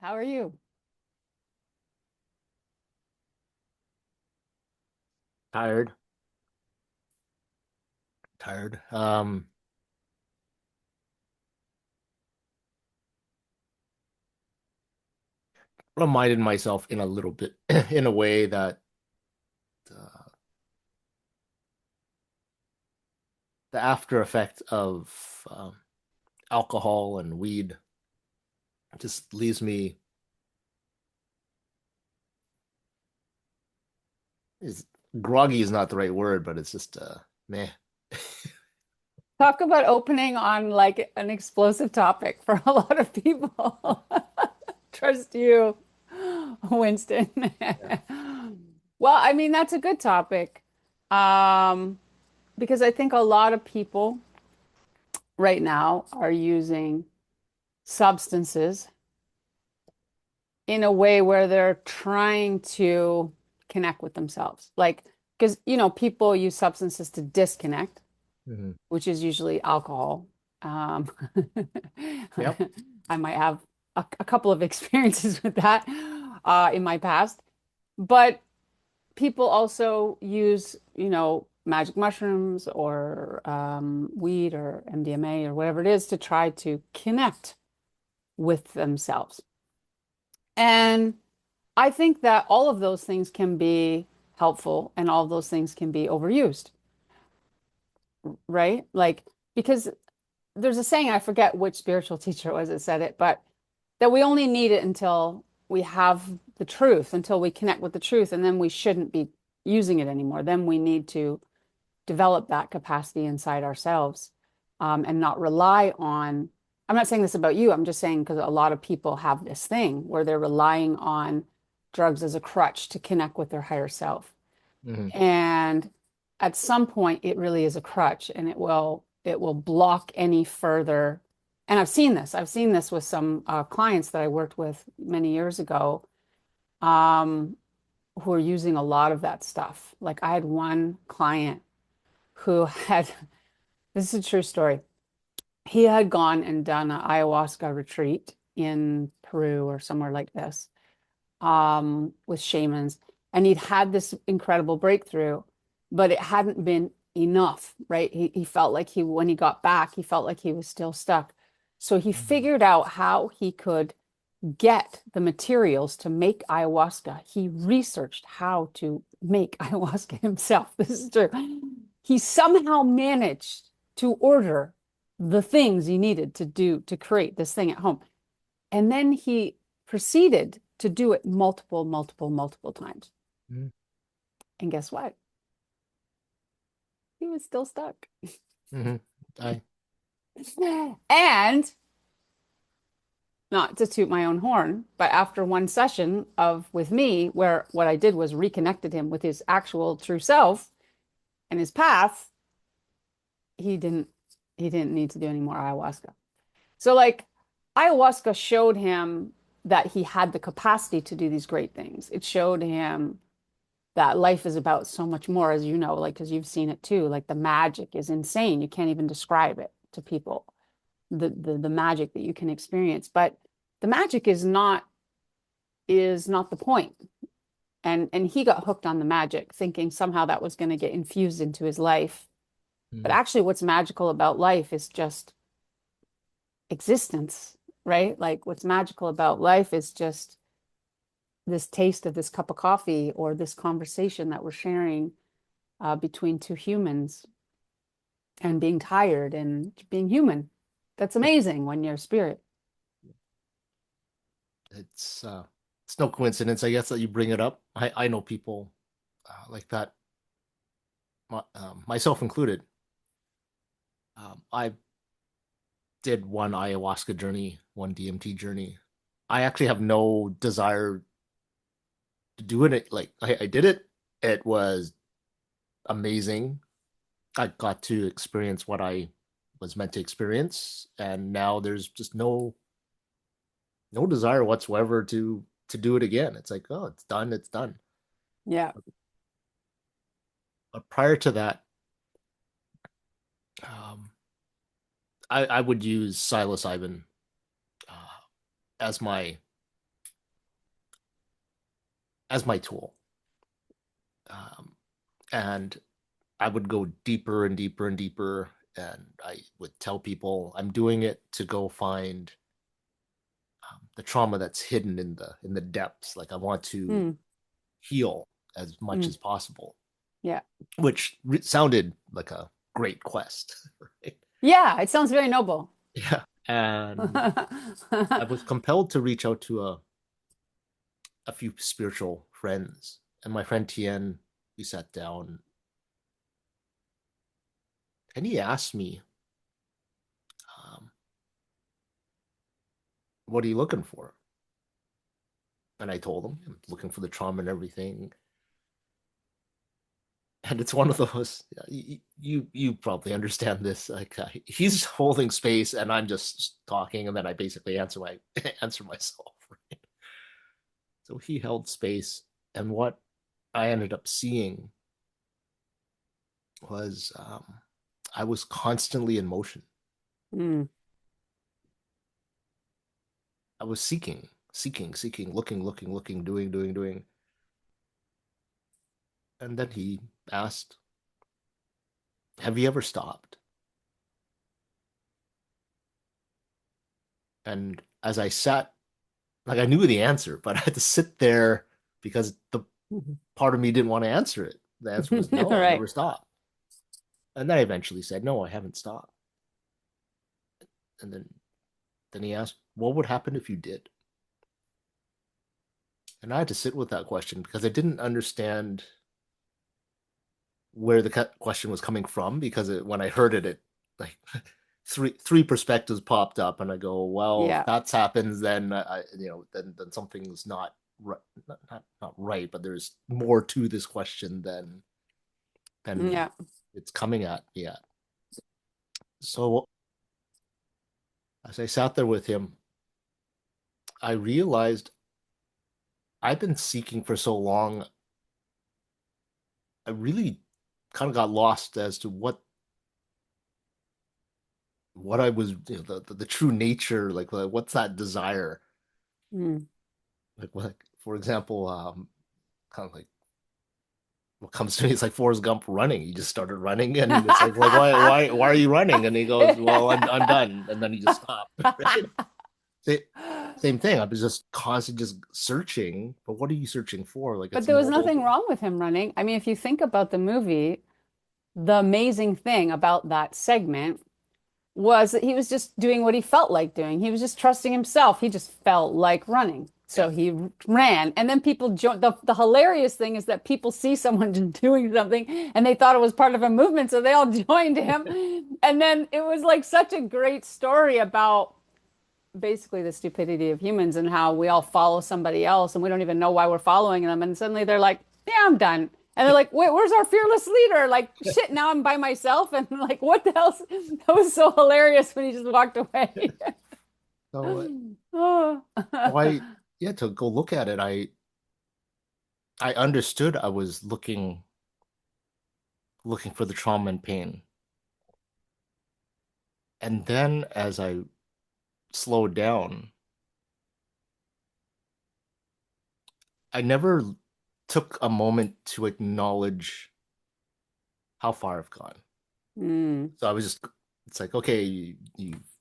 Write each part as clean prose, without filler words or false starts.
How are you? Tired, tired. Reminded myself in a little bit, in a way that uh, the after effect of alcohol and weed just leaves me is groggy is not the right word, but it's just meh. Talk about opening on like an explosive topic for a lot of people. Trust you, Winston. Yeah. Well, I mean, that's a good topic. Um, because I think a lot of people right now are using substances in a way where they're trying to connect with themselves. Like, because, people use substances to disconnect, Mhm. which is usually alcohol. Um, Yep. I might have a couple of experiences with that in my past. But people also use, magic mushrooms or weed or MDMA or whatever it is to try to connect with themselves. And I think that all of those things can be helpful and all of those things can be overused, right? Like, because there's a saying, I forget which spiritual teacher it was that said it, but that we only need it until we have the truth, until we connect with the truth, and then we shouldn't be using it anymore. Then we need to develop that capacity inside ourselves, and not rely on. I'm not saying this about you. I'm just saying because a lot of people have this thing where they're relying on drugs as a crutch to connect with their higher self. Mhm. And at some point, it really is a crutch and it will block any further. And I've seen this. I've seen this with some clients that I worked with many years ago, um, who are using a lot of that stuff. Like I had one client who had, this is a true story. He had gone and done an ayahuasca retreat in Peru or somewhere like this, with shamans. And he'd had this incredible breakthrough, but it hadn't been enough, right? He felt like when he got back, he felt like he was still stuck. So he Mhm. figured out how he could get the materials to make ayahuasca. He researched how to make ayahuasca himself. This is true. He somehow managed to order the things he needed to do to create this thing at home. And then he proceeded to do it multiple, multiple, multiple times. Mhm. And guess what? He was still stuck. Mhm. I And not to toot my own horn, but after one session of with me, where what I did was reconnected him with his actual true self and his path, he didn't he didn't need to do any more ayahuasca. So like ayahuasca showed him that he had the capacity to do these great things. It showed him that life is about so much more, as you know, like because you've seen it too. Like the magic is insane. You can't even describe it to people. The magic that you can experience. But the magic is not the point. And he got hooked on the magic, thinking somehow that was going to get infused into his life. But Mhm. actually, what's magical about life is just existence, right? Like what's magical about life is just this taste of this cup of coffee or this conversation that we're sharing between two humans and being tired and being human. That's amazing when you're a spirit. it's uh, it's no coincidence, I guess, that you bring it up. I know people like that, myself included. I did one ayahuasca journey, one DMT journey. I actually have no desire to do it. Like I did it. It was amazing. I got to experience what I was meant to experience, and now there's just no desire whatsoever to do it again. It's like, oh, it's done, it's done. Yeah. But prior to that, um, I would use psilocybin uh, as my as my tool. Um, and I would go deeper and deeper and deeper. And I would tell people I'm doing it to go find the trauma that's hidden in the depths. Like I want to Mm, heal as much mm, as possible, yeah. which sounded like a great quest. Right? Yeah, it sounds very noble. Yeah. And I was compelled to reach out to a few spiritual friends. And my friend Tien, we sat down and he asked me, um, what are you looking for? And I told him I'm looking for the trauma and everything. And it's one of those, you probably understand this. Like he's holding space and I'm just talking, and then I basically answer myself. Right? So he held space, and what I ended up seeing was I was constantly in motion. Mm, I was seeking, looking, doing. And then he asked, have you ever stopped? And as I sat, like I knew the answer, but I had to sit there because the mhm. part of me didn't want to answer it. The answer was no, I've Right. never stopped. And then I eventually said, no, I haven't stopped. And then he asked, what would happen if you did? And I had to sit with that question because I didn't understand where the question was coming from, because when I heard it, it like three perspectives popped up, and I go, well, if Yeah. that's happens, then then something's not right, not right, but there's more to this question than Yeah. it's coming at me at. So as I sat there with him, I realized I've been seeking for so long. I really kind of got lost as to what I was, the true nature, like what's that desire, Mm. like what, for example, kind of like what comes to me is like Forrest Gump running. He just started running, and it's like why are you running? And he goes, well, I'm done, and then he just stopped. Right? Same thing. I was just constantly just searching, but what are you searching for? Like But it's there was normal. nothing wrong with him running. I mean, if you think about the movie, the amazing thing about that segment was that he was just doing what he felt like doing. He was just trusting himself. He just felt like running. Yeah. So he ran. And then people joined. The hilarious thing is that people see someone just doing something and they thought it was part of a movement. So they all joined him. And then it was like such a great story about basically the stupidity of humans and how we all follow somebody else and we don't even know why we're following them. And suddenly they're like, yeah, I'm done. And they're like, wait, where's our fearless leader? Like, shit, now I'm by myself. And like, what the hell? That was so hilarious when he just walked away. So Oh. why? Yeah, to go look at it, I understood I was looking for the trauma and pain. And then as I slowed down, I never took a moment to acknowledge how far I've gone. Mm, So I was just, it's like, okay,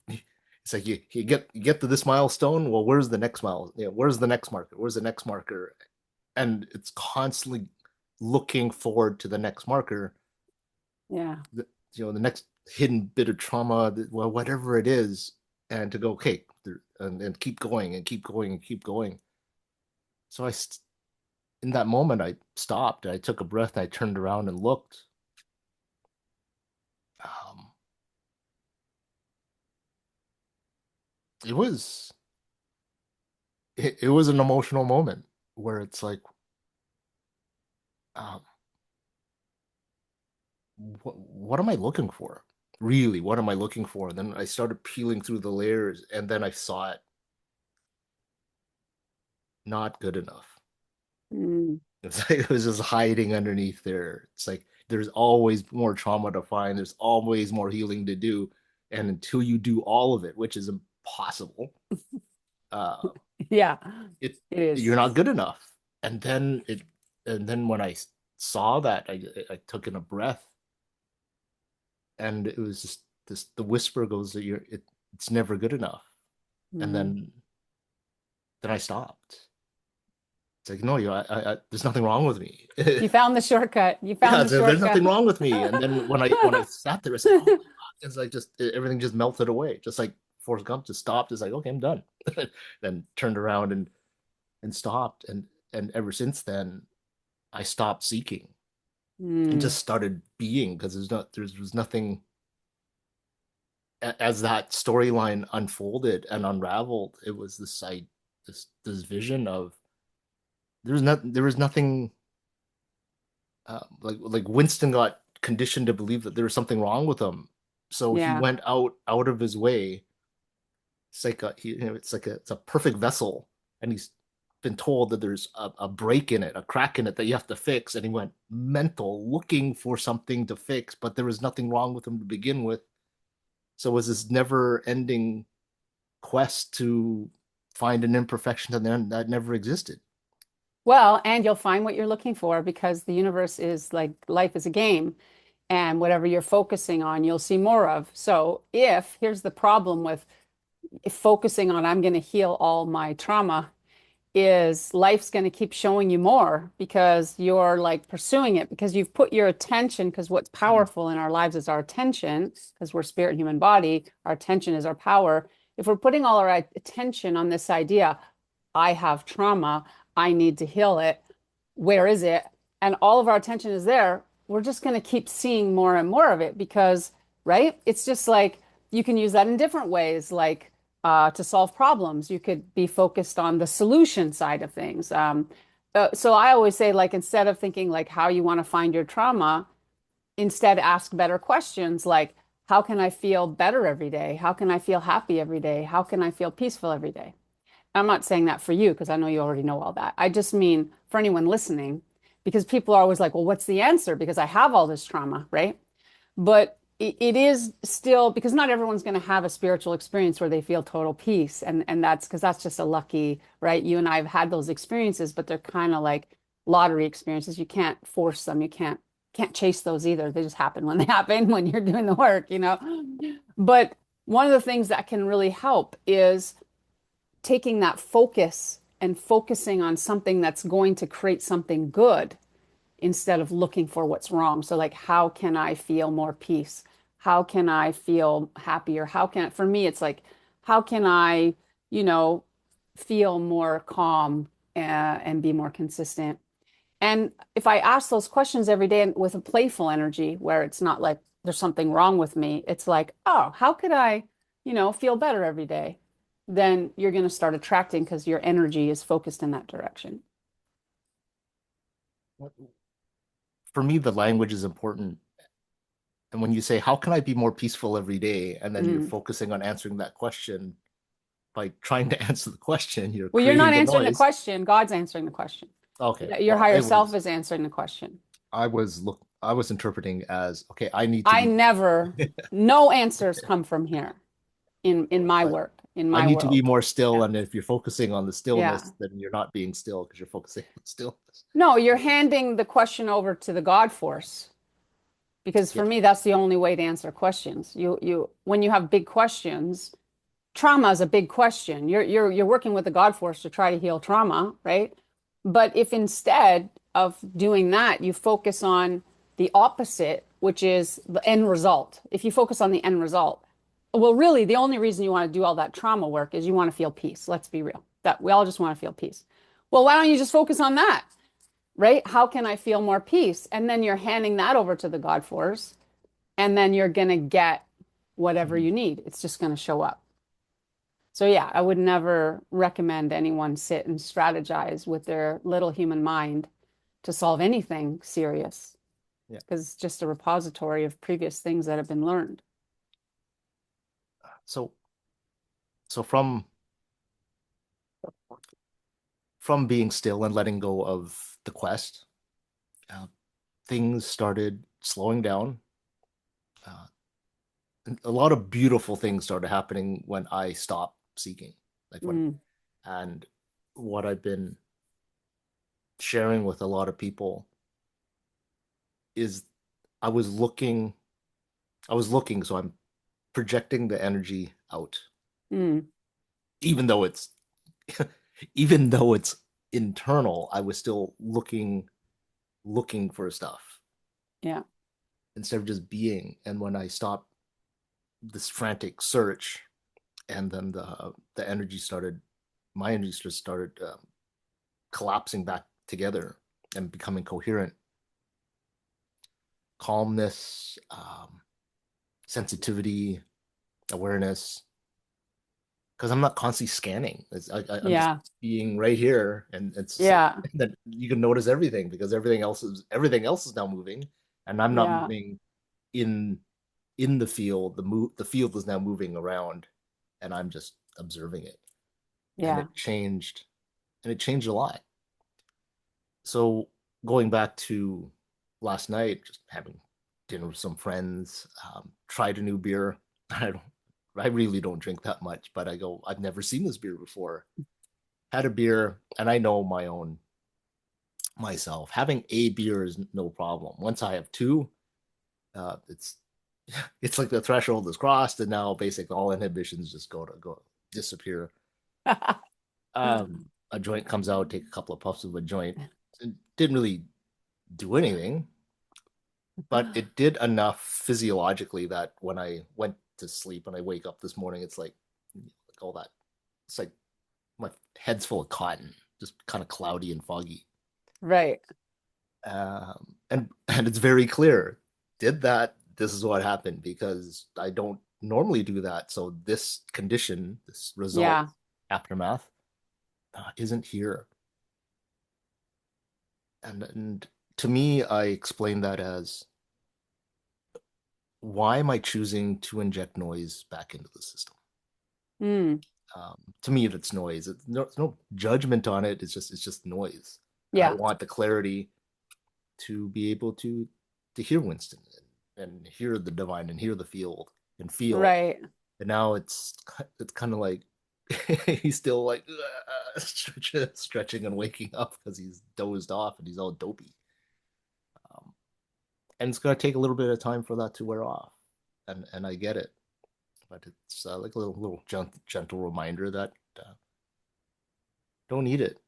it's like you get to this milestone. Well, where's the next mile? Where's the next marker? Where's the next marker? And it's constantly looking forward to the next marker, yeah. the, the next hidden bit of trauma, well, whatever it is, and to go, okay, and keep going and keep going and keep going. So in that moment, I stopped. I took a breath. And I turned around and looked. Um, it was it was an emotional moment where it's like, um, what am I looking for? Really, what am I looking for? And then I started peeling through the layers, and then I saw it, not good enough. Mm, It's like it was just hiding underneath there. It's like there's always more trauma to find. There's always more healing to do, and until you do all of it, which is impossible, uh, yeah, it it is. you're not good enough. and then it and then when I saw that, I took in a breath, and it was just this, the whisper goes that it's never good enough. And Mm. then I stopped. It's like, no, there's nothing wrong with me. You found the shortcut. You found Yeah, the there's nothing shortcut. wrong with me. And then when I sat there, it's like, oh my God, it's like just everything just melted away. Just like Forrest Gump just stopped. It's like, okay, I'm done. Then turned around and stopped. And ever since then, I stopped seeking and Mm. just started being, because there was nothing. As that storyline unfolded and unraveled, it was this vision of there was nothing, like Winston got conditioned to believe that there was something wrong with him, so he Yeah. went out of his way. It's like it's a perfect vessel, and he's been told that there's a break in it, a crack in it that you have to fix, and he went mental looking for something to fix, but there was nothing wrong with him to begin with. So it was this never-ending quest to find an imperfection that never existed. Well, and you'll find what you're looking for because the universe is like life is a game, and whatever you're focusing on, you'll see more of. So, if here's the problem with focusing on, I'm going to heal all my trauma, is life's going to keep showing you more because you're like pursuing it because you've put your attention, because what's powerful in our lives is our attention, because we're spirit and human body, our attention is our power. If we're putting all our attention on this idea, I have trauma, I need to heal it, where is it? And all of our attention is there, we're just going to keep seeing more and more of it because, right? It's just like you can use that in different ways, like to solve problems. You could be focused on the solution side of things. So I always say, like, instead of thinking like how you want to find your trauma, instead ask better questions like, how can I feel better every day? How can I feel happy every day? How can I feel peaceful every day? I'm not saying that for you because I know you already know all that. I just mean for anyone listening, because people are always like, well, what's the answer? Because I have all this trauma, right? But it is still because not everyone's going to have a spiritual experience where they feel total peace. And that's because that's just a lucky, right? You and I have had those experiences, but they're kind of like lottery experiences. You can't force them. You can't chase those either. They just happen when they happen when you're doing the work, you know? But one of the things that can really help is taking that focus and focusing on something that's going to create something good instead of looking for what's wrong. So, like, how can I feel more peace? How can I feel happier? How can, for me, it's like, how can I, you know, feel more calm and be more consistent? And if I ask those questions every day and with a playful energy where it's not like there's something wrong with me, it's like, oh, how could I, feel better every day? Then you're going to start attracting because your energy is focused in that direction. For me, the language is important. And when you say, how can I be more peaceful every day? And then you're Mm. focusing on answering that question by trying to answer the question, you're Well, you're not creating the answering the noise. question. God's answering the question. Okay. Your Well, higher self is answering the question. I was interpreting as, okay, I need to I be never, no answers come from here in my I, work, in I my need to be world. more still. Yeah. And if you're focusing on the Yeah. stillness, then you're not being still because you're focusing on the stillness. No, you're handing the question over to the God force. Because for Yeah. me, that's the only way to answer questions. When you have big questions, trauma is a big question. You're working with the God force to try to heal trauma, right? But if instead of doing that, you focus on the opposite, which is the end result. If you focus on the end result, well, really, the only reason you want to do all that trauma work is you want to feel peace. Let's be real. That we all just want to feel peace. Well, why don't you just focus on that? Right? How can I feel more peace? And then you're handing that over to the God force, and then you're going to get whatever Mhm. you need. It's just going to show up. So, yeah, I would never recommend anyone sit and strategize with their little human mind to solve anything serious Yeah. because it's just a repository of previous things that have been learned. So, so from being still and letting go of the quest, uh, things started slowing down. Uh, a lot of beautiful things started happening when I stopped seeking. Like when Mm. and what I've been sharing with a lot of people is I was looking, so I'm projecting the energy out, Mm, even though it's even though it's internal. I was still looking for stuff yeah. instead of just being. And when I stopped this frantic search, and then the energy started, my energy just started collapsing back together and becoming coherent. Calmness, sensitivity, awareness, because I'm not constantly scanning. I'm just Yeah. being right here, and it's Yeah. that you can notice everything because everything else is now moving, and I'm not Yeah. moving in the field. The field is now moving around, and I'm just observing it, and Yeah. it changed a lot. So going back to last night, just having dinner with some friends, tried a new beer. I don't, I really don't drink that much, but I go, I've never seen this beer before. Had a beer, and I know my own myself. Having a beer is no problem. Once I have two, it's it's like the threshold is crossed, and now basically all inhibitions just go disappear. A joint comes out, take a couple of puffs of a joint. It didn't really do anything, but it did enough physiologically that when I went to sleep and I wake up this morning, it's like all that. It's like my head's full of cotton, just kind of cloudy and foggy. Right. And it's very clear. Did that? This is what happened because I don't normally do that. So this condition, this result, Yeah. aftermath, isn't here. And to me, I explain that as, why am I choosing to inject noise back into the system? Mm, To me, it's noise. It's no judgment on it. It's just noise. And I yeah. want the clarity to be able to hear Winston, and hear the divine, and hear the field, and feel. Right. And now it's kind of like he's still like stretching and waking up because he's dozed off and he's all dopey. Um, and it's gonna take a little bit of time for that to wear off, and I get it, but it's like a little gentle reminder that don't eat it.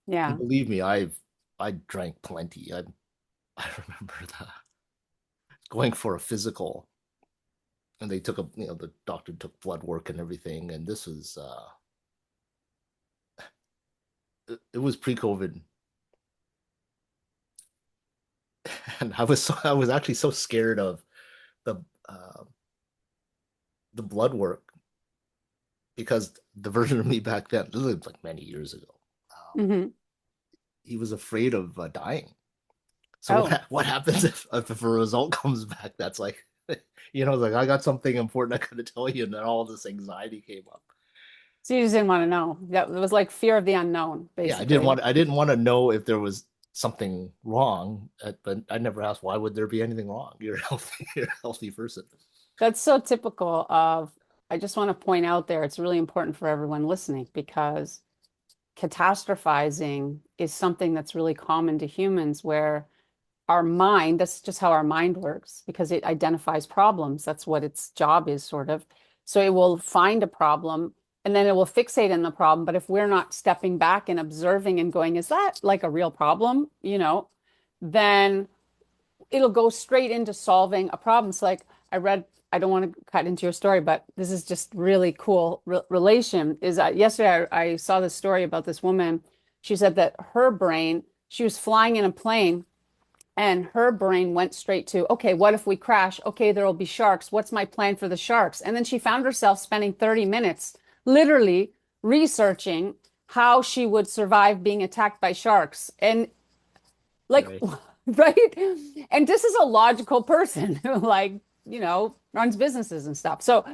And Yeah. believe me, I drank plenty. I remember that going for a physical, and they took the doctor took blood work and everything, and this was it was pre-COVID, and I was actually so scared of the uh, the blood work, because the version of me back then, this was like many years ago, Hmm. he was afraid of dying. So Oh, what happens if a result comes back that's like, like, I got something important I gotta tell you, and then all this anxiety came up. so you just didn't want to know. That was like fear of the unknown, Yeah, basically. I didn't want to know if there was something wrong, but I never asked, why would there be anything wrong? You're healthy, you're a healthy person. That's so typical of, I just want to point out there, it's really important for everyone listening because catastrophizing is something that's really common to humans where our mind, that's just how our mind works because it identifies problems. That's what its job is, sort of. So it will find a problem and then it will fixate in the problem. But if we're not stepping back and observing and going, is that like a real problem? Then it'll go straight into solving a problem. It's like I read, I don't want to cut into your story, but this is just really cool relation. Is that yesterday I saw this story about this woman. She said that her brain, she was flying in a plane and her brain went straight to, okay, what if we crash? Okay, there will be sharks. What's my plan for the sharks? And then she found herself spending 30 minutes literally researching how she would survive being attacked by sharks. And like, Right. right? And this is a logical person who, like, runs businesses and stuff. So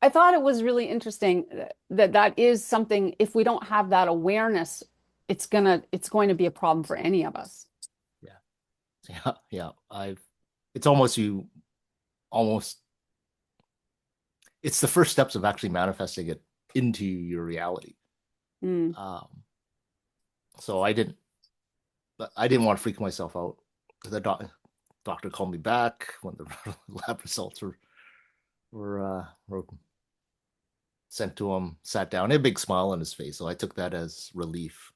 I thought it was really interesting that that is something, if we don't have that awareness, it's going to be a problem for any of us. Yeah. Yeah. It's almost you, almost, it's the first steps of actually manifesting it into your reality. Mm, Um, so I didn't, I didn't want to freak myself out. The doctor called me back when the lab results were sent to him. Sat down, he had a big smile on his face, so I took that as relief.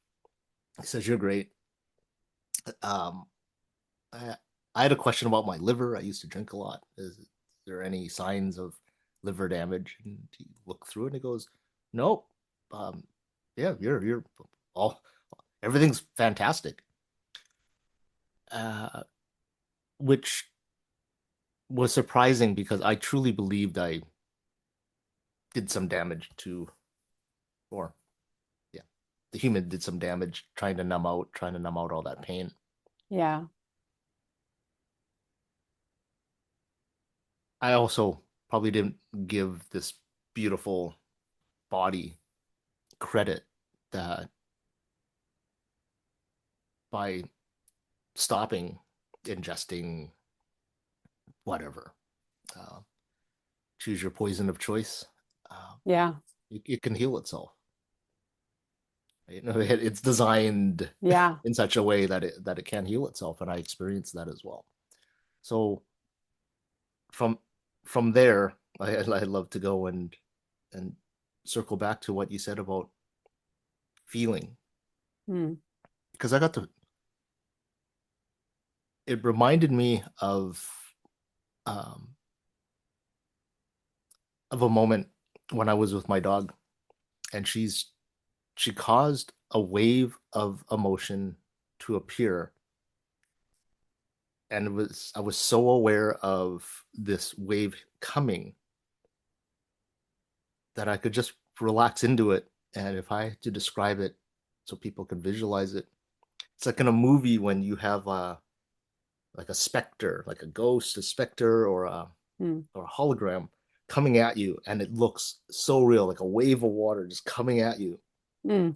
He says, "You're great." Um, I, I had a question about my liver. I used to drink a lot. Is there any signs of liver damage? And he looked through it and he goes, "Nope. Um, yeah, you're all everything's fantastic." Uh, which was surprising because I truly believed I did some damage to, or yeah, the human did some damage trying to numb out all that pain. Yeah. I also probably didn't give this beautiful body credit that by stopping ingesting whatever, uh, choose your poison of choice, uh, Yeah. it can heal itself. You know, it's designed Yeah. in such a way that it can heal itself, and I experienced that as well. So from from there, I'd love to go and circle back to what you said about feeling, Mm. because I got to it reminded me um, of a moment when I was with my dog, and she caused a wave of emotion to appear, and it was I was so aware of this wave coming that I could just relax into it. And if I had to describe it so people can visualize it, it's like in a movie when you have like a specter, like a ghost, a specter, Mm. or a hologram coming at you, and it looks so real, like a wave of water just coming at you. Mm.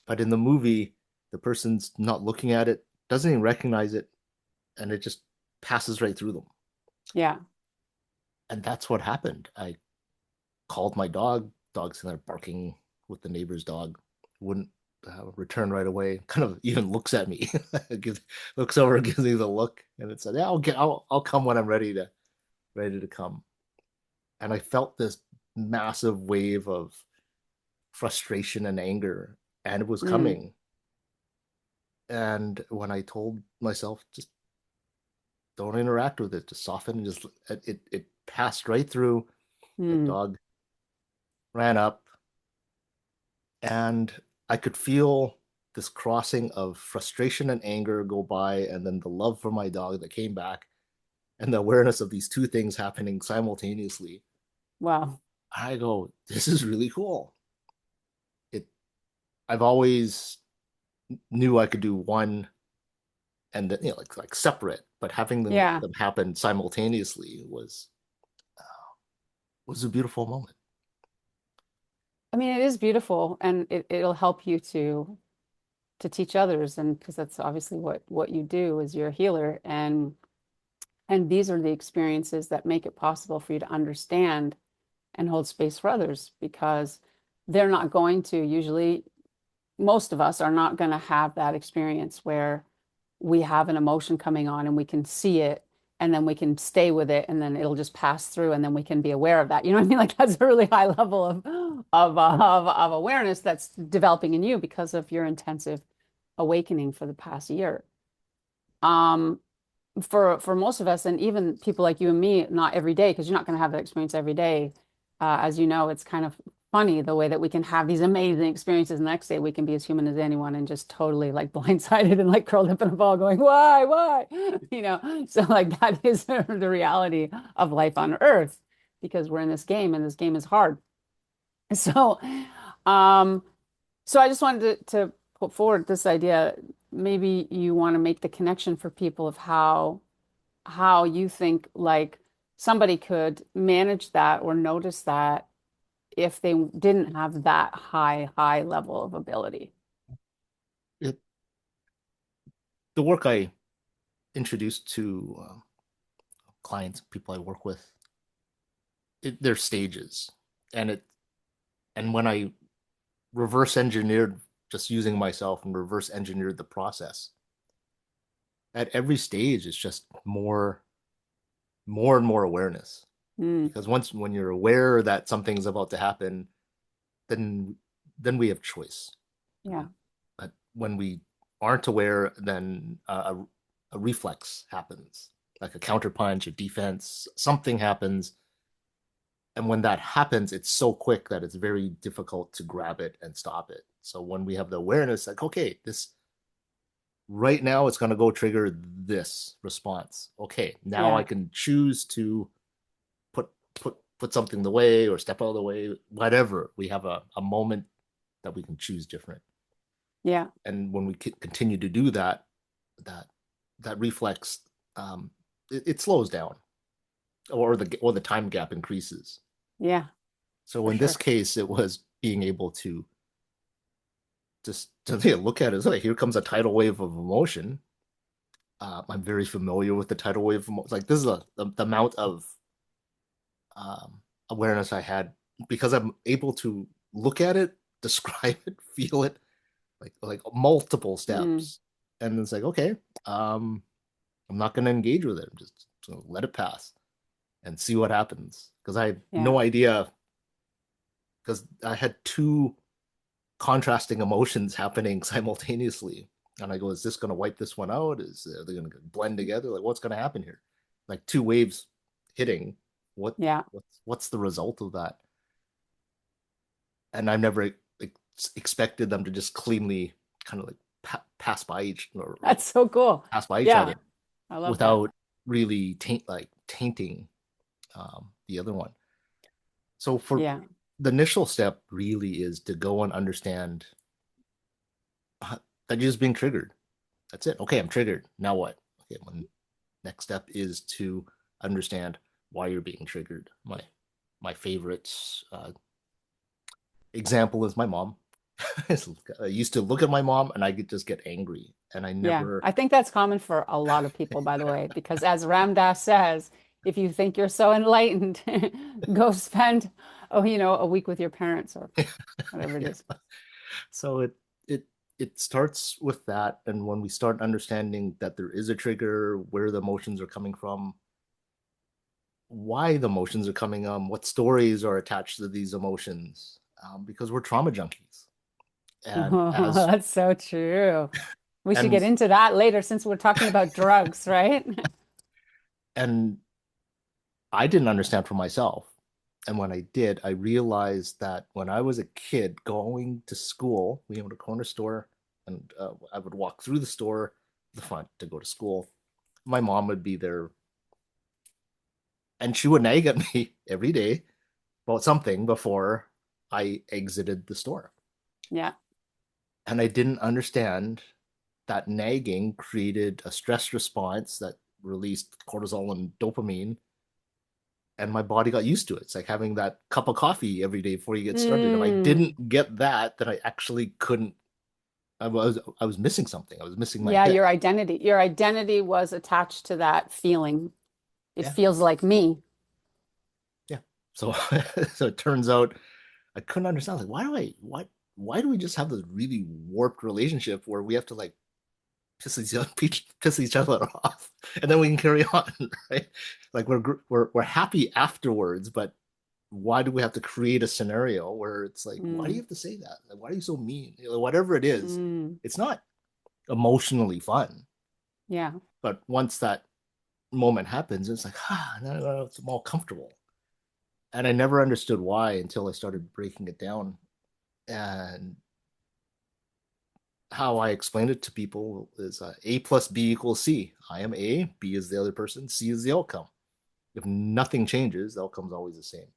But in the movie, the person's not looking at it, doesn't even recognize it, and it just passes right through them. Yeah. And that's what happened. I called my dog. Dog's in there barking with the neighbor's dog. Wouldn't return right away. Kind of even looks at me, looks over, gives me the look, and it said, "Yeah, I'll come when I'm ready to come." And I felt this massive wave of frustration and anger, and it was Mm. coming. And when I told myself, just don't interact with it, just soften and just it passed right through. The Mm. dog ran up, and I could feel this crossing of frustration and anger go by, and then the love for my dog that came back, and the awareness of these two things happening simultaneously. Wow. I go, this is really cool. It I've always knew I could do one and then like separate, but having Yeah. them happen simultaneously was a beautiful moment. I mean, it is beautiful and it'll help you to teach others and because that's obviously what you do is you're a healer and these are the experiences that make it possible for you to understand and hold space for others because they're not going to usually most of us are not going to have that experience where we have an emotion coming on and we can see it and then we can stay with it and then it'll just pass through and then we can be aware of that. You know what I mean? Like that's a really high level of awareness that's developing in you because of your intensive awakening for the past year. Um, for most of us, and even people like you and me, not every day, because you're not going to have that experience every day. As you know, it's kind of funny the way that we can have these amazing experiences. And the next day, we can be as human as anyone and just totally like blindsided and like curled up in a ball, going, "Why?" You know. So like that is the reality of life on Earth because we're in this game, and this game is hard. So, um, so I just wanted to put forward this idea. Maybe you want to make the connection for people of how you think like somebody could manage that or notice that if they didn't have that high level of ability. It, the work I introduced to clients, people I work with, there's stages, and when I reverse engineered just using myself and reverse engineered the process, at every stage, it's just more and more awareness. Mm, Because once when you're aware that something's about to happen, then we have choice. yeah. But when we aren't aware, then a reflex happens, like a counterpunch, a defense, something happens. And when that happens, it's so quick that it's very difficult to grab it and stop it. So when we have the awareness, like, okay, this right now it's going to go trigger this response. Okay, now I Yeah. can choose to put something the way or step out of the way, whatever. We have a moment that we can choose different. Yeah. And when we continue to do that, that that reflex, it slows down, or the time gap increases. Yeah. So For in this sure. case, it was being able to just to look at it. So like, here comes a tidal wave of emotion. I'm very familiar with the tidal wave of emotion. Like this is the amount of awareness I had because I'm able to look at it, describe it, feel it, like multiple Mm, steps, and it's like, okay, um, I'm not going to engage with it. I'm just gonna let it pass and see what happens because I had yeah. no idea because I had two contrasting emotions happening simultaneously. And I go, is this going to wipe this one out? Are they going to blend together? Like, what's going to happen here? Like two waves hitting. What Yeah. what's the result of that? And I've never expected them to just cleanly kind of like pass by each or like That's so cool. pass by each Yeah. other I love that. without really tainting the other one. So for Yeah. the initial step really is to go and understand that you're just being triggered. That's it. Okay, I'm triggered. Now what? Okay, my next step is to understand why you're being triggered. My favorite example is my mom. I used to look at my mom and I could just get angry, and I Yeah. never. I think that's common for a lot of people, by the way, because as Ram Dass says, if you think you're so enlightened, go spend, oh, a week with your parents or whatever it Yeah. is. So it it starts with that, and when we start understanding that there is a trigger, where the emotions are coming from, why the emotions are coming what stories are attached to these emotions, because we're trauma junkies, and Oh, as that's so true. We should and get into that later since we're talking about drugs, right? and I didn't understand for myself. And when I did, I realized that when I was a kid going to school, we owned a corner store, and I would walk through the store, the front to go to school. My mom would be there, and she would nag at me every day about something before I exited the store. Yeah. And I didn't understand that nagging created a stress response that released cortisol and dopamine, and my body got used to it. It's like having that cup of coffee every day before you get started. If I Mm. didn't get that, then I actually couldn't. I was missing something. I was missing my Yeah, hit. your identity was attached to that feeling. It Yeah, feels like me. yeah. So so it turns out I couldn't understand. Like, why do we just have this really warped relationship where we have to like piss each other off, and then we can carry on, right? Like we're happy afterwards, but why do we have to create a scenario where it's like, why do you Mm. have to say that? Like, why are you so mean? Whatever it is, Mm. it's not emotionally fun. Yeah. But once that moment happens, it's like, no, no, no, it's all comfortable. And I never understood why until I started breaking it down. And how I explained it to people is A plus B equals C. I am A, B is the other person, C is the outcome. If nothing changes, the outcome's always the same.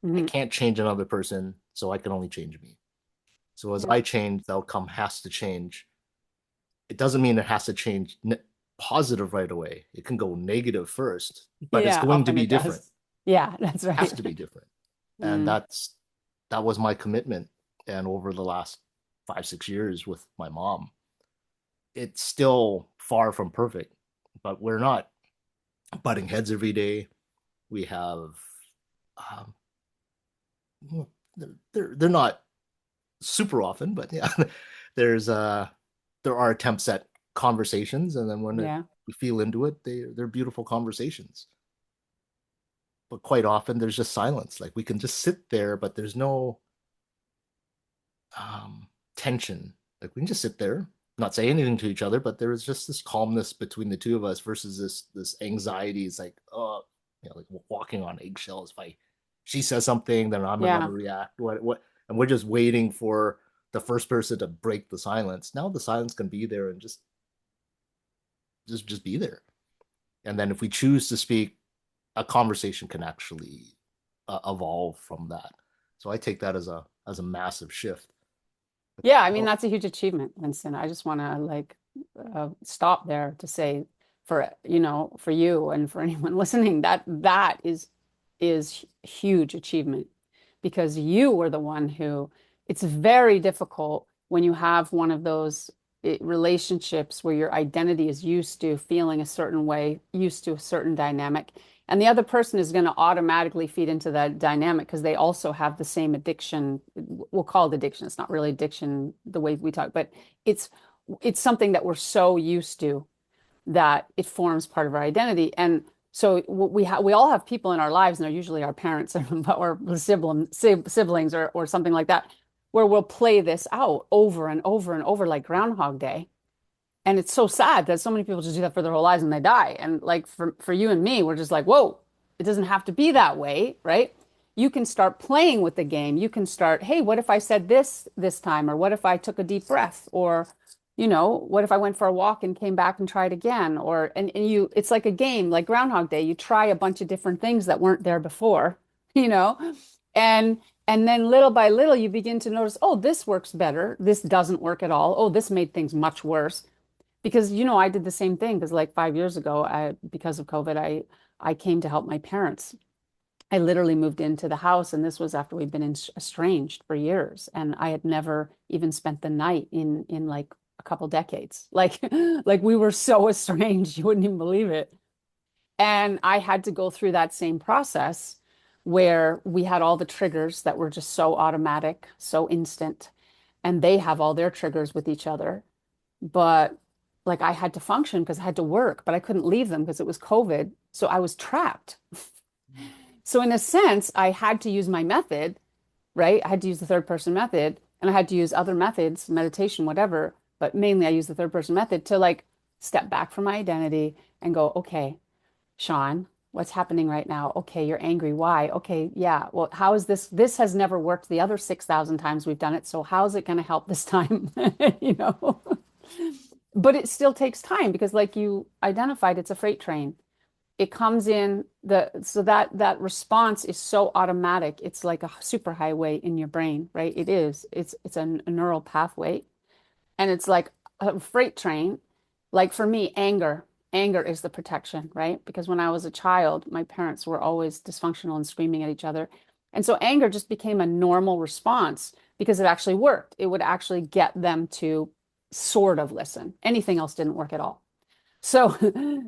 I Hmm. can't change another person, so I can only change me. So as Yeah. I change, the outcome has to change. It doesn't mean it has to change positive right away. It can go negative first, but it's Yeah, going to often be it different. does. Yeah, that's It has right. to be different. And Mm. that was my commitment. And over the last 5, 6 years with my mom, it's still far from perfect, but we're not butting heads every day. We have, um, they're not super often, but yeah, there's there are attempts at conversations, and then when Yeah. we feel into it, they're beautiful conversations. But quite often there's just silence. Like we can just sit there, but there's no tension. Like we can just sit there, not say anything to each other, but there is just this calmness between the two of us versus this anxiety. It's like, oh, like walking on eggshells. If she says something, then I'm going to Yeah. react. What? And we're just waiting for the first person to break the silence. Now the silence can be there and just be there. And then if we choose to speak, a conversation can actually evolve from that. So I take that as a massive shift. Yeah, I mean Well, that's a huge achievement, Winston. I just want to like stop there to say for for you and for anyone listening that is huge achievement because you were the one who it's very difficult when you have one of those relationships where your identity is used to feeling a certain way, used to a certain dynamic, and the other person is going to automatically feed into that dynamic because they also have the same addiction. We'll call it addiction. It's not really addiction the way we talk, but it's it's something that we're so used to that it forms part of our identity. And so we all have people in our lives, and they're usually our parents or siblings or something like that, where we'll play this out over and over and over like Groundhog Day. And it's so sad that so many people just do that for their whole lives and they die. And like for you and me, we're just like, whoa, it doesn't have to be that way, right? You can start playing with the game. You can start, hey, what if I said this time? Or what if I took a deep breath? Or, what if I went for a walk and came back and tried again? Or and you it's like a game, like Groundhog Day. You try a bunch of different things that weren't there before, you know, and and then little by little you begin to notice, oh, this works better. This doesn't work at all. Oh, this made things much worse because I did the same thing because like 5 years ago because of COVID I came to help my parents. I literally moved into the house and this was after we'd been estranged for years and I had never even spent the night in like a couple decades, like like we were so estranged you wouldn't even believe it. And I had to go through that same process where we had all the triggers that were just so automatic, so instant, and they have all their triggers with each other, but like I had to function because I had to work, but I couldn't leave them because it was COVID. So I was trapped. So in a sense, I had to use my method, right? I had to use the third person method and I had to use other methods, meditation, whatever, but mainly I used the third person method to like step back from my identity and go, okay, Shawn, what's happening right now? Okay, you're angry. Why? Okay, yeah. Well, how is this? This has never worked the other 6,000 times we've done it. So how is it going to help this time? You know? But it still takes time because like you identified, it's a freight train. It comes in so that response is so automatic. It's like a superhighway in your brain, right? It is. It's a neural pathway. And it's like a freight train. Like for me, anger is the protection, right? Because when I was a child, my parents were always dysfunctional and screaming at each other. And so anger just became a normal response because it actually worked. It would actually get them to sort of listen. Anything else didn't work at all. So,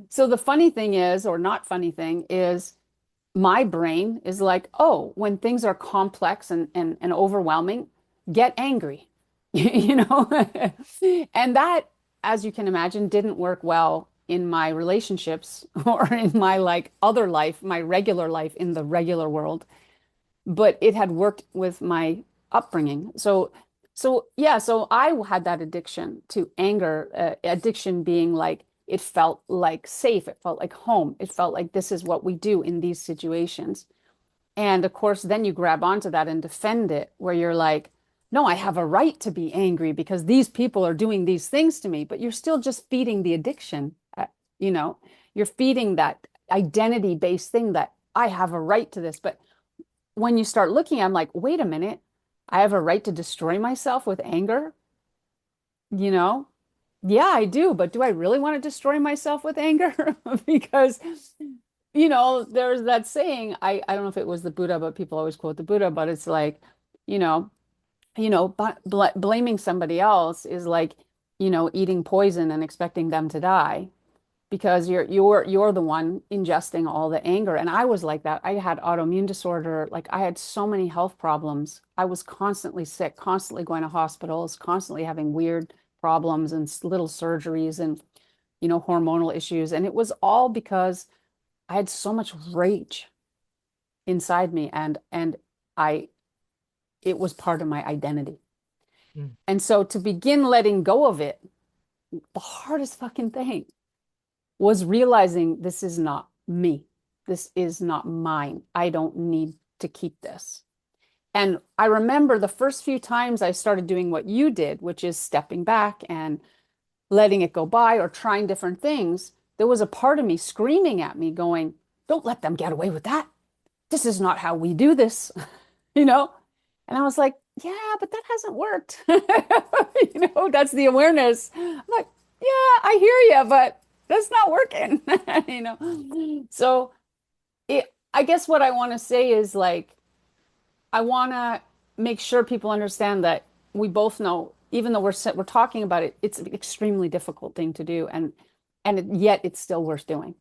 so the funny thing is, or not funny thing is, my brain is like, oh, when things are complex and overwhelming, get angry, you know? And that, as you can imagine, didn't work well in my relationships or in my like other life, my regular life in the regular world, but it had worked with my upbringing. So yeah, so I had that addiction to anger, addiction being like it felt like safe, it felt like home, it felt like this is what we do in these situations. And of course, then you grab onto that and defend it, where you're like, no, I have a right to be angry because these people are doing these things to me, but you're still just feeding the addiction. You know, you're feeding that identity-based thing that I have a right to this. But when you start looking, I'm like, wait a minute, I have a right to destroy myself with anger, you know? Yeah, I do, but do I really want to destroy myself with anger? Because, there's that saying, I don't know if it was the Buddha, but people always quote the Buddha, but it's like, you know, but blaming somebody else is like, eating poison and expecting them to die because you're the one ingesting all the anger. And I was like that. I had autoimmune disorder. Like I had so many health problems. I was constantly sick, constantly going to hospitals, constantly having weird problems and little surgeries and, hormonal issues. And it was all because I had so much rage inside me and I it was part of my identity. Mm. And so to begin letting go of it, the hardest fucking thing was realizing this is not me. This is not mine. I don't need to keep this. And I remember the first few times I started doing what you did, which is stepping back and letting it go by or trying different things. There was a part of me screaming at me, going, don't let them get away with that. This is not how we do this, you know? And I was like, yeah, but that hasn't worked. That's the awareness. I'm like, yeah, I hear you, but that's not working, you know? So I guess what I want to say is like, I want to make sure people understand that we both know, even though we're talking about it, it's an extremely difficult thing to do, and yet it's still worth doing,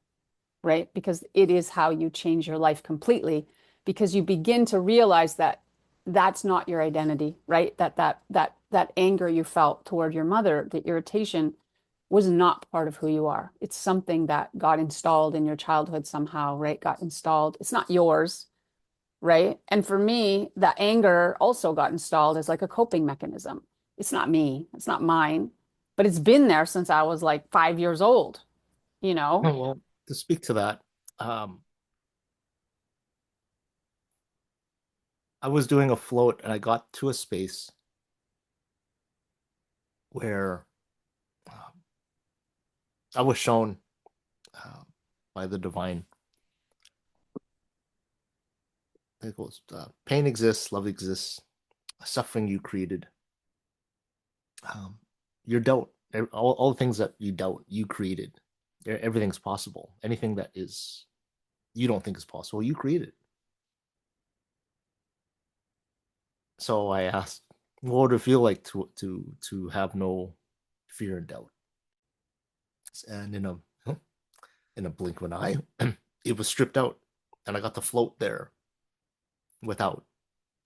right? Because it is how you change your life completely, because you begin to realize that that's not your identity, right? That anger you felt toward your mother, the irritation was not part of who you are. It's something that got installed in your childhood somehow, right? Got installed. It's not yours, right? And for me, that anger also got installed as like a coping mechanism. It's not me, it's not mine, but it's been there since I was like 5 years old, you know? Well, to speak to that, um, I was doing a float and I got to a space where I was shown uh, by the divine. It goes, pain exists, love exists, suffering you created. Um, your doubt, all the things that you doubt, you created. Everything's possible. Anything that is you don't think is possible, you created. So I asked, what would it feel like to have no fear and doubt? And in a blink of an eye, it was stripped out, and I got to float there without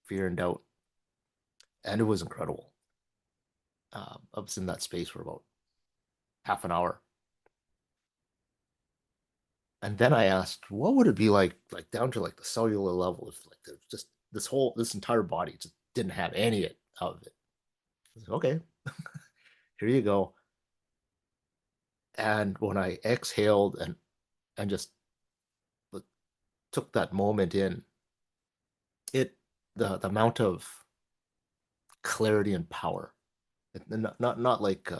fear and doubt, and it was incredible. I was in that space for about half an hour, and then I asked, what would it be like down to like the cellular level, if like there's just this entire body just didn't have any of it. I said, okay, here you go. And when I exhaled and just took that moment in, it the amount of clarity and power, not like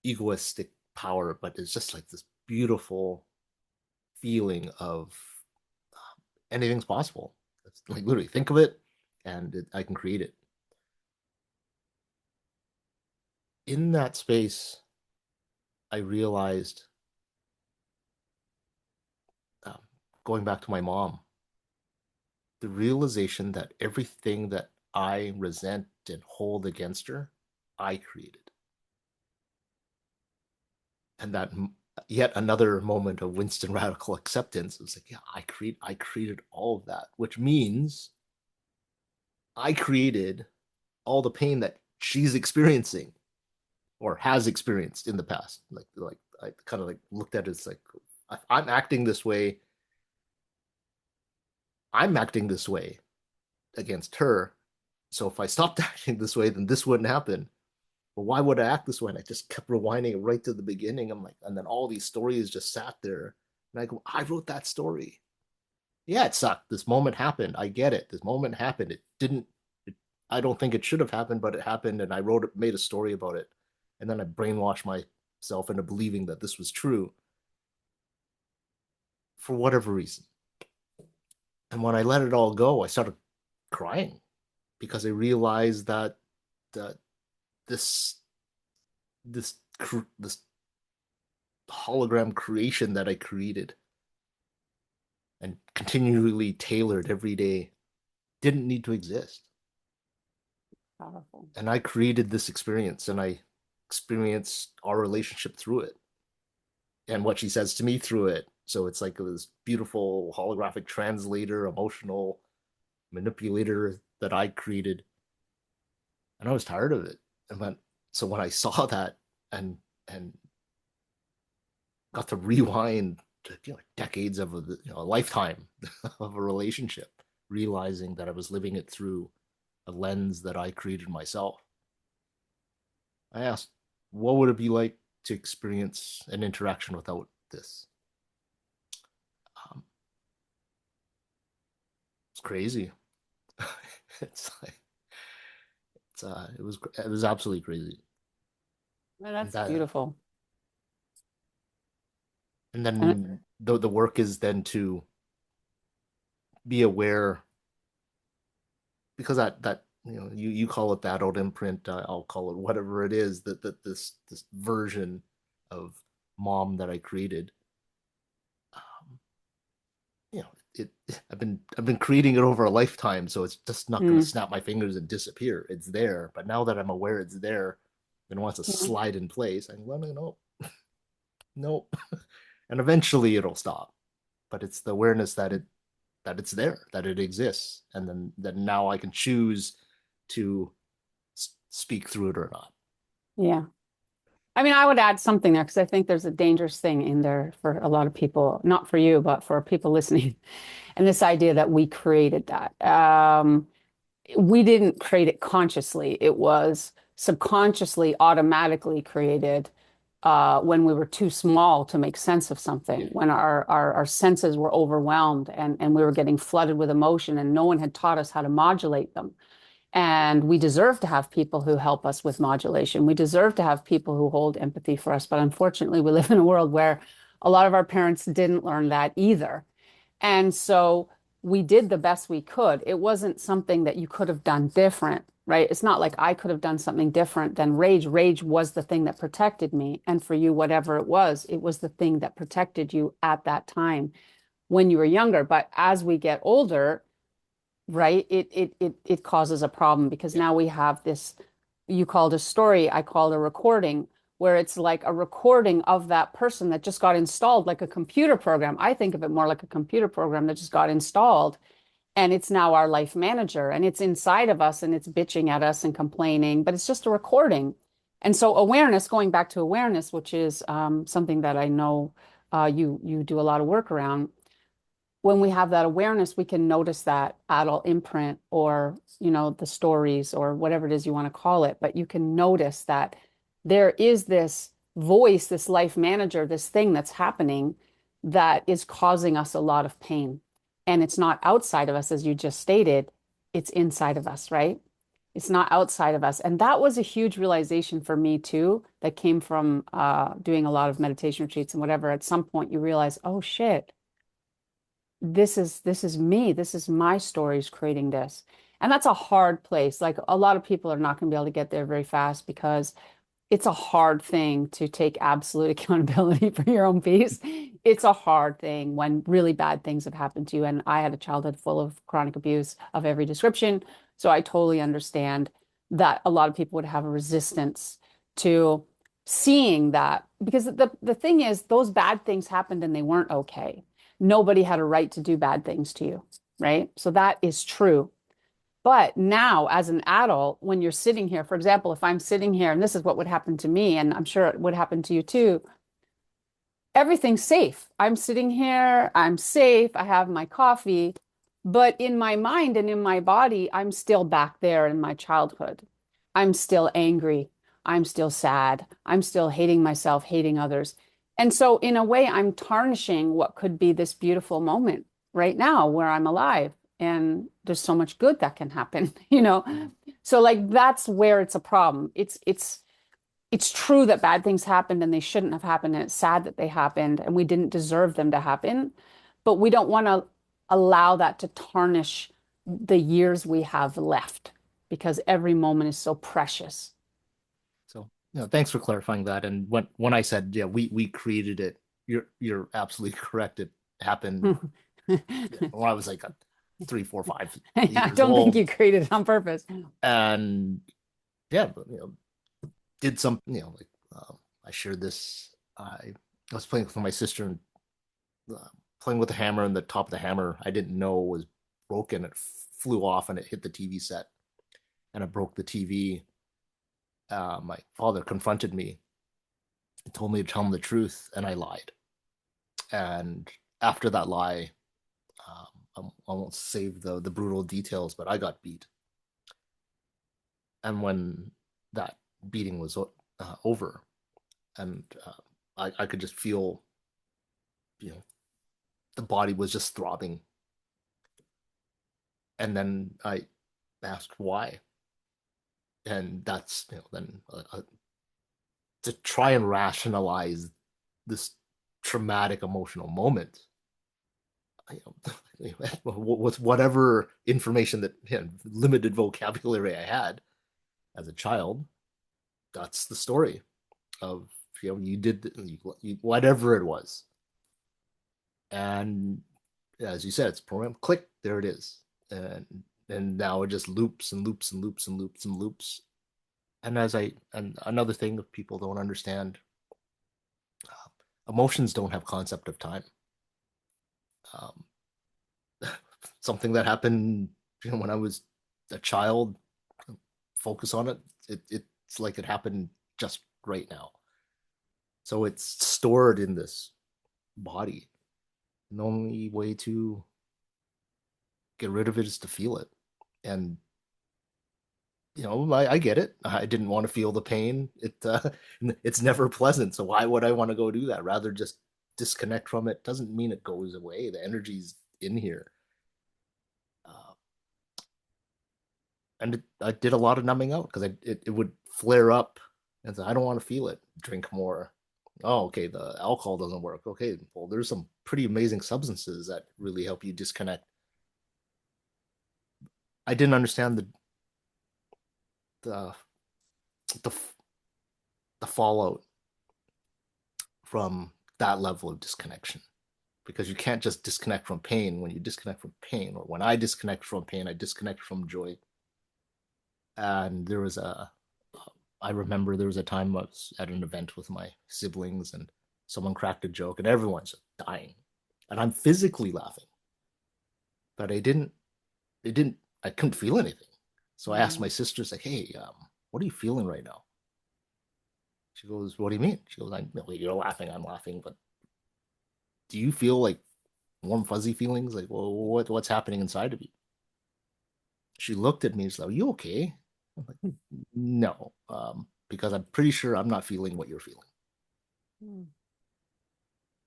egoistic power, but it's just like this beautiful feeling of anything's possible. It's like literally think of it, and I can create it. In that space, I realized, um, going back to my mom, the realization that everything that I resent and hold against her, I created. And that yet another moment of Winston radical acceptance. It's like, yeah, I created all of that, which means I created all the pain that she's experiencing or has experienced in the past. Like I kind of like looked at it as like, I'm acting this way. I'm acting this way against her. So if I stopped acting this way, then this wouldn't happen. But why would I act this way? And I just kept rewinding it right to the beginning. I'm like, and then all these stories just sat there. And I go, I wrote that story. Yeah, it sucked. This moment happened. I get it. This moment happened. It didn't, I don't think it should have happened, but it happened. And I wrote it, made a story about it. And then I brainwashed myself into believing that this was true for whatever reason. And when I let it all go, I started crying because I realized that this this hologram creation that I created and continually tailored every day didn't need to exist. Powerful. And I created this experience and I experienced our relationship through it and what she says to me through it. So it's like this beautiful holographic translator, emotional manipulator that I created. And I was tired of it. I went, So when I saw that and and got to rewind to, decades of a lifetime of a relationship, realizing that I was living it through a lens that I created myself. I asked, what would it be like to experience an interaction without this? Um, it's crazy. it's like it was absolutely crazy. Well, And that's that beautiful. and And then the work is then to be aware, because that you call it that old imprint, I'll call it whatever it is, that this version of mom that I created, um, you know it I've been creating it over a lifetime, so it's just not going to mm, snap my fingers and disappear. It's there, but now that I'm aware it's there and wants to yeah, slide in place, I'm going, no, no, and eventually it'll stop. But it's the awareness that it's there, that it exists, and then now I can choose to speak through it or not. yeah. I mean, I would add something there because I think there's a dangerous thing in there for a lot of people, not for you, but for people listening. And this idea that we created that. We didn't create it consciously. It was subconsciously, automatically created when we were too small to make sense of something, Yeah. when our senses were overwhelmed and we were getting flooded with emotion and no one had taught us how to modulate them. And we deserve to have people who help us with modulation. We deserve to have people who hold empathy for us. But unfortunately, we live in a world where a lot of our parents didn't learn that either. And so we did the best we could. It wasn't something that you could have done different, right? It's not like I could have done something different than rage. Rage was the thing that protected me. And for you, whatever it was the thing that protected you at that time when you were younger. But as we get older, right, it causes a problem because Yeah. now we have this, you called a story, I called a recording, where it's like a recording of that person that just got installed like a computer program. I think of it more like a computer program that just got installed, and it's now our life manager and it's inside of us and it's bitching at us and complaining, but it's just a recording. And so awareness, going back to awareness, which is something that I know you do a lot of work around. When we have that awareness, we can notice that adult imprint or, the stories or whatever it is you want to call it. But you can notice that there is this voice, this life manager, this thing that's happening that is causing us a lot of pain. And it's not outside of us, as you just stated, it's inside of us, right? It's not outside of us. And that was a huge realization for me too, that came from doing a lot of meditation retreats and whatever. At some point, you realize, oh shit, this is me. This is my stories creating this. And that's a hard place. Like a lot of people are not going to be able to get there very fast because it's a hard thing to take absolute accountability for your own peace. It's a hard thing when really bad things have happened to you. And I had a childhood full of chronic abuse of every description. So I totally understand that a lot of people would have a resistance to seeing that because the thing is, those bad things happened and they weren't okay. Nobody had a right to do bad things to you, right? So that is true. But now, as an adult, when you're sitting here, for example, if I'm sitting here and this is what would happen to me, and I'm sure it would happen to you too, everything's safe. I'm sitting here, I'm safe, I have my coffee, but in my mind and in my body, I'm still back there in my childhood. I'm still angry. I'm still sad. I'm still hating myself, hating others. And so, in a way, I'm tarnishing what could be this beautiful moment right now where I'm alive. And there's so much good that can happen, you know? So, like, that's where it's a problem. It's true that bad things happened and they shouldn't have happened, and it's sad that they happened and we didn't deserve them to happen. But we don't want to allow that to tarnish the years we have left because every moment is so precious. So, thanks for clarifying that. And when I said, yeah, we created it, you're absolutely correct. It happened when I was like 3, 4, 5 I years don't think old, you created it on purpose. and yeah, did some, like, I shared this. I was playing with my sister and uh, playing with the hammer, and the top of the hammer I didn't know was broken. It flew off and it hit the TV set, and it broke the TV. My father confronted me and told me to tell him the truth, and I lied. And after that lie, I won't save the brutal details, but I got beat. And when that beating was over, and I could just feel, you know, the body was just throbbing. And then I asked why, and that's, then to try and rationalize this traumatic emotional moment, with whatever information that, limited vocabulary I had as a child. That's the story of, you did whatever it was, and as you said, it's programmed. Click, there it is, and now it just loops and loops and loops and loops and loops. And another thing that people don't understand, emotions don't have concept of time. Um, Something that happened, when I was a child, focus on it. It's like it happened just right now. So it's stored in this body. And the only way to get rid of it is to feel it. And I get it. I didn't want to feel the pain. It's never pleasant. So why would I want to go do that? Rather just disconnect from it. Doesn't mean it goes away. The energy's in here. Uh, and I did a lot of numbing out because it would flare up, and so I don't want to feel it. Drink more. Oh, okay. The alcohol doesn't work. Okay, well, there's some pretty amazing substances that really help you disconnect. I didn't understand the the the fallout from that level of disconnection, because you can't just disconnect from pain. When you disconnect from pain, or when I disconnect from pain, I disconnect from joy. And I remember there was a time I was at an event with my siblings, and someone cracked a joke and everyone's dying, and I'm physically laughing, but I couldn't feel anything. So I asked my sisters, like, hey, what are you feeling right now? She goes, what do you mean? She goes, you're laughing, I'm laughing, but do you feel like warm fuzzy feelings? Like, well, what's happening inside of you? She looked at me and she's like, are you okay? I'm like, no, because I'm pretty sure I'm not feeling what you're feeling. Mm.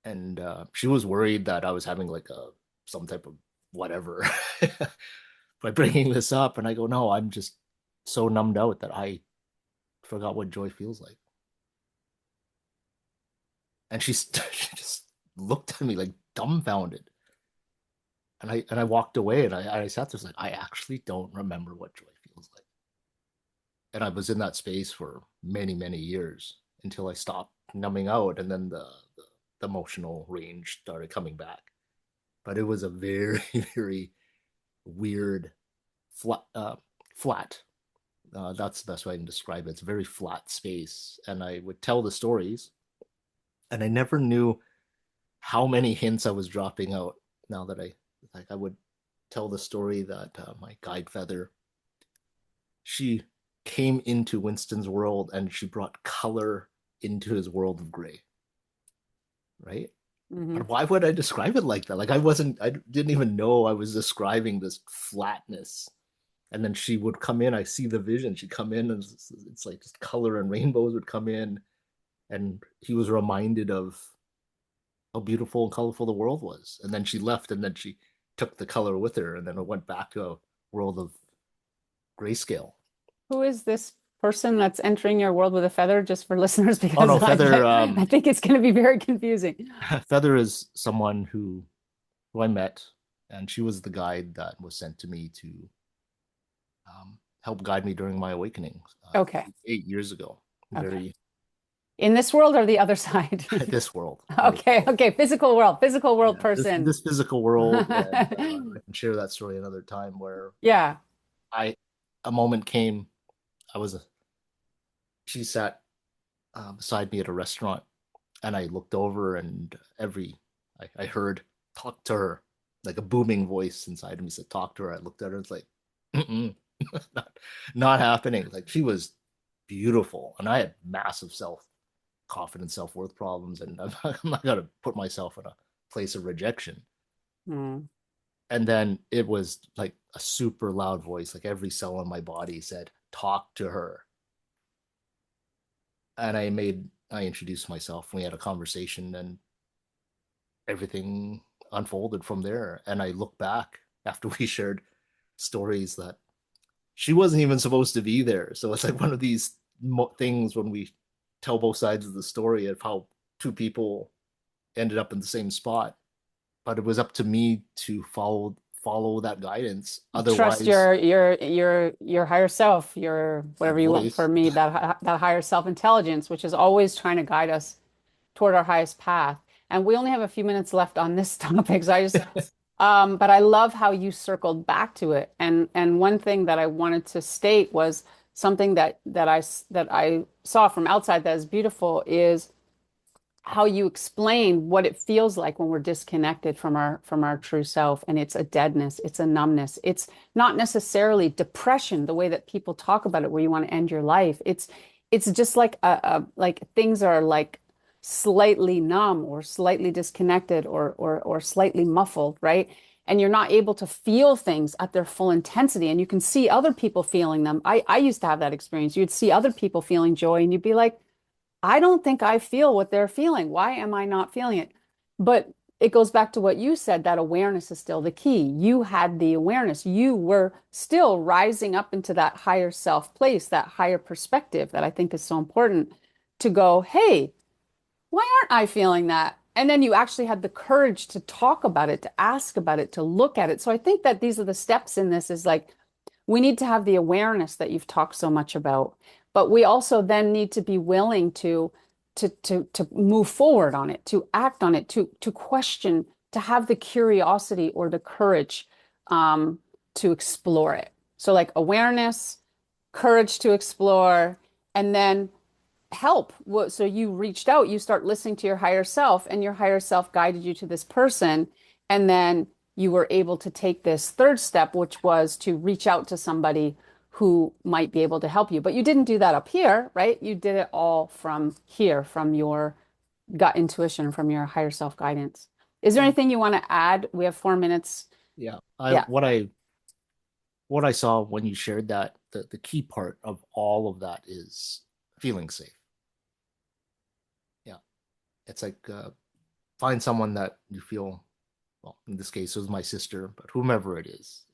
And she was worried that I was having like some type of whatever by bringing this up. And I go, no, I'm just so numbed out that I forgot what joy feels like. And she just looked at me like dumbfounded. And I walked away, and I sat there like, I actually don't remember what joy feels like. And I was in that space for many, many years until I stopped numbing out, and then the emotional range started coming back. But it was a very, very weird flat. That's the best way I can describe it. It's a very flat space, and I would tell the stories, and I never knew how many hints I was dropping out. Now that I would tell the story that my guide feather, she came into Winston's world and she brought color into his world of gray, right? Mm-hmm. But why would I describe it like that? Like I didn't even know I was describing this flatness. And then she would come in. I see the vision. She'd come in, and it's like just color and rainbows would come in, and he was reminded of how beautiful and colorful the world was. And then she left, and then she took the color with her, and then it went back to a world of grayscale. Who is this person that's entering your world with a feather, just for listeners? Oh Because no, Feather. I think it's going to be very confusing. Feather is someone who I met, and she was the guide that was sent to me to help guide me during my awakening Okay. 8 years ago. Okay. Very In this world or the other side? this world. Okay. Okay. Physical world Yeah, person. this physical world, and I can share that story another time where Yeah. I a moment came. I was a She sat beside me at a restaurant, and I looked over, and I heard talk to her, like a booming voice inside of me said talk to her. I looked at her and it's like, mm-mm, not not happening. Like she was beautiful. And I had massive self confidence, self worth problems, and I'm not gonna put myself in a place of rejection. Mm. And then it was like a super loud voice, like every cell in my body said, "Talk to her." And I introduced myself. We had a conversation, and everything unfolded from there. And I look back after we shared stories that she wasn't even supposed to be there. So it's like one of these things when we tell both sides of the story of how two people ended up in the same spot. But it was up to me to follow that guidance. Trust Otherwise, your higher self, your that whatever you want voice, for me, that higher self intelligence, which is always trying to guide us toward our highest path. And we only have a few minutes left on this topic, so I just but I love how you circled back to it. And one thing that I wanted to state was something that I saw from outside that is beautiful is how you explain what it feels like when we're disconnected from our true self, and it's a deadness, it's a numbness, it's not necessarily depression the way that people talk about it where you want to end your life. It's just like like things are like slightly numb or slightly disconnected or slightly muffled, right? And you're not able to feel things at their full intensity, and you can see other people feeling them. I used to have that experience. You'd see other people feeling joy and you'd be like, I don't think I feel what they're feeling. Why am I not feeling it? But it goes back to what you said, that awareness is still the key. You had the awareness. You were still rising up into that higher self place, that higher perspective that I think is so important to go, hey, why aren't I feeling that? And then you actually had the courage to talk about it, to ask about it, to look at it. So I think that these are the steps in this is like, we need to have the awareness that you've talked so much about, but we also then need to be willing to move forward on it, to act on it, to question, to have the curiosity or the courage to explore it. So like awareness, courage to explore, and then help. So you reached out, you start listening to your higher self, and your higher self guided you to this person. And then you were able to take this third step, which was to reach out to somebody who might be able to help you. But you didn't do that up here, right? You did it all from here, from your gut intuition, from your higher self guidance. Is there and anything you want to add? We have 4 minutes. yeah, Yeah. what I saw when you shared that, the key part of all of that is feeling safe. Yeah, it's like find someone that you feel, well, in this case, it was my sister, but whomever it is,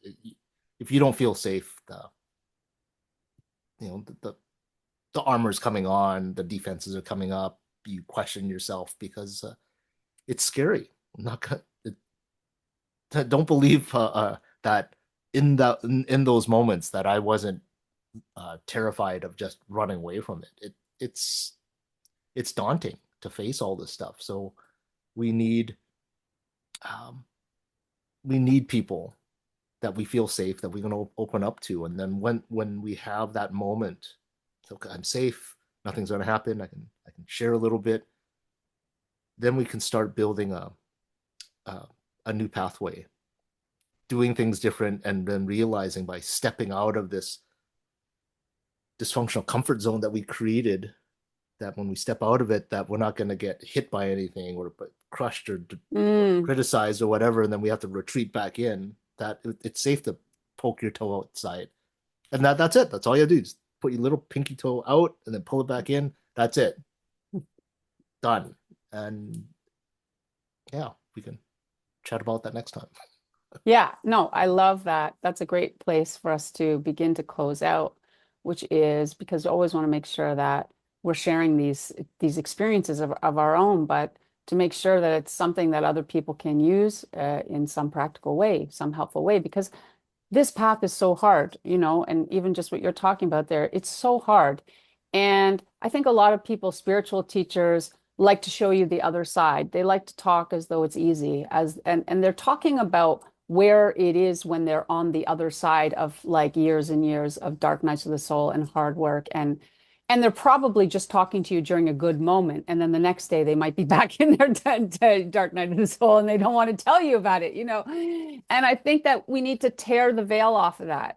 if you don't feel safe, the armor's coming on, the defenses are coming up, you question yourself because it's scary. I'm not gonna, don't believe that in those moments that I wasn't terrified of just running away from it. It's daunting to face all this stuff. So we need um, we need people that we feel safe, that we can open up to, and then when we have that moment, so okay, I'm safe, nothing's going to happen. I can share a little bit. Then we can start building a a new pathway, doing things different, and then realizing by stepping out of this dysfunctional comfort zone that we created, that when we step out of it, that we're not going to get hit by anything or crushed or Mm. criticized or whatever, and then we have to retreat back in. That it's safe to poke your toe outside, and that's it. That's all you do. Just put your little pinky toe out and then pull it back in. That's it. Done. And yeah, we can chat about that next time. Yeah, no, I love that. That's a great place for us to begin to close out, which is because we always want to make sure that we're sharing these experiences of our own, but to make sure that it's something that other people can use in some practical way, some helpful way, because this path is so hard, and even just what you're talking about there, it's so hard. And I think a lot of people, spiritual teachers, like to show you the other side. They like to talk as though it's easy, and they're talking about where it is when they're on the other side of like years and years of dark nights of the soul and hard work, and they're probably just talking to you during a good moment, and then the next day they might be back in their dark night of the soul, and they don't want to tell you about it. And I think that we need to tear the veil off of that,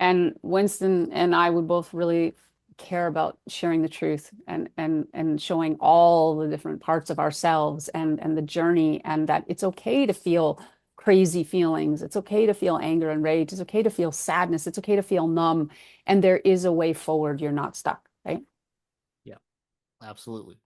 And Winston and I would both really care about sharing the truth and showing all the different parts of ourselves and the journey, and that it's okay to feel crazy feelings. It's okay to feel anger and rage. It's okay to feel sadness. It's okay to feel numb. And there is a way forward. You're not stuck, right? Yeah, absolutely.